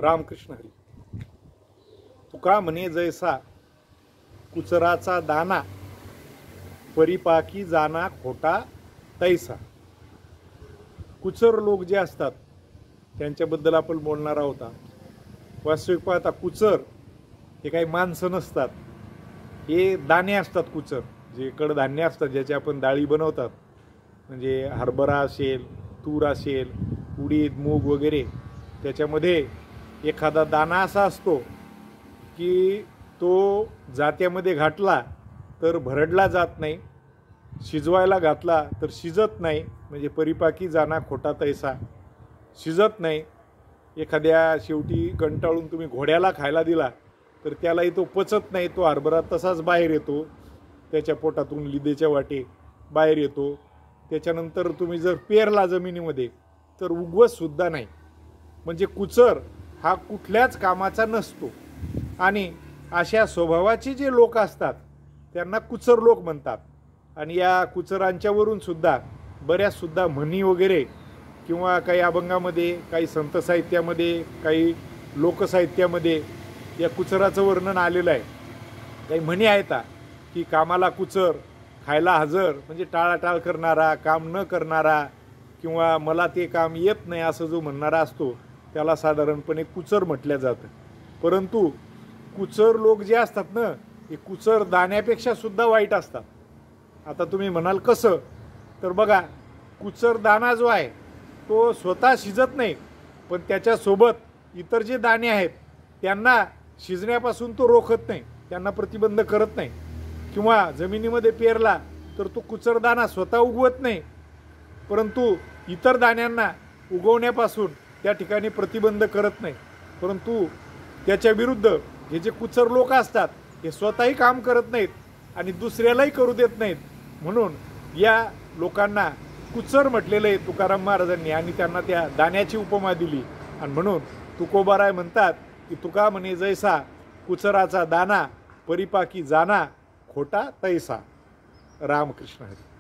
रामकृष्ण हरी. तुका म्हणे जैसा कुचराचा दाना, परिपाकी जाना खोटा तैसा. कुचर लोक जे असतात त्यांच्याबद्दल आपण बोलणार आहोत. वास्तविक पाहता कुचर हे काही माणसं नसतात, हे दाणे असतात. कुचर जे कडधान्य असतात ज्याचे आपण डाळी बनवतात, म्हणजे हरभरा असेल, तूर असेल, उडीद, मूग वगैरे, त्याच्यामध्ये एखादा दाणा असा असतो की तो जात्यामध्ये घातला तर भरडला जात नाही, शिजवायला घातला तर शिजत नाही, म्हणजे परिपाकी जाना खोटा तैसा, शिजत नाही. एखाद्या शेवटी कंटाळून तुम्ही घोड्याला खायला दिला तर त्यालाही तो पचत नाही, तो हरभरा तसाच बाहेर येतो, त्याच्या पोटातून लिदेच्या वाटे बाहेर येतो. त्याच्यानंतर तुम्ही जर पेरला जमिनीमध्ये तर उगवत सुद्धा नाही. म्हणजे कुचर हा कुठल्याच कामाचा नसतो. आणि अशा स्वभावाचे जे लोक असतात त्यांना कुचर लोक म्हणतात. आणि या कुचरांच्यावरून सुद्धा बऱ्याच सुद्धा म्हणी वगैरे किंवा काही अभंगामध्ये, काही संत साहित्यामध्ये, काही लोकसाहित्यामध्ये या कुचराचं वर्णन आलेलं आहे. काही म्हणी आहेत की कामाला कुचर, खायला हजर, म्हणजे टाळाटाळ करणारा, काम न करणारा, किंवा मला ते काम येत नाही असं जो म्हणणारा असतो त्याला साधारणपणे कुचर म्हटलं जातं. परंतु कुचर लोक जे असतात ना, हे कुचर दाण्यापेक्षा सुद्धा वाईट असतात. आता तुम्ही म्हणाल कसं, तर बघा, कुचर दाणा जो आहे तो स्वतः शिजत नाही, पण त्याच्यासोबत इतर जे दाणे आहेत त्यांना शिजण्यापासून तो रोखत नाही, त्यांना प्रतिबंध करत नाही. किंवा जमिनीमध्ये पेरला तर तो कुचर दाणा स्वतः उगवत नाही, परंतु इतर दाण्यांना उगवण्यापासून त्या ठिकाणी प्रतिबंध करत नाही. परंतु त्याच्या विरुद्ध हे जे कुचर लोक असतात हे स्वतःही काम करत नाहीत आणि दुसऱ्यालाही करू देत नाहीत. म्हणून या लोकांना कुचर म्हटलेलं आहे तुकाराम महाराजांनी, आणि त्यांना त्या दाण्याची उपमा दिली. आणि म्हणून तुकोबाराय म्हणतात की तुका म्हणे जैसा कुचराचा दाना, परिपाकी जाना खोटा तैसा. रामकृष्ण हरी.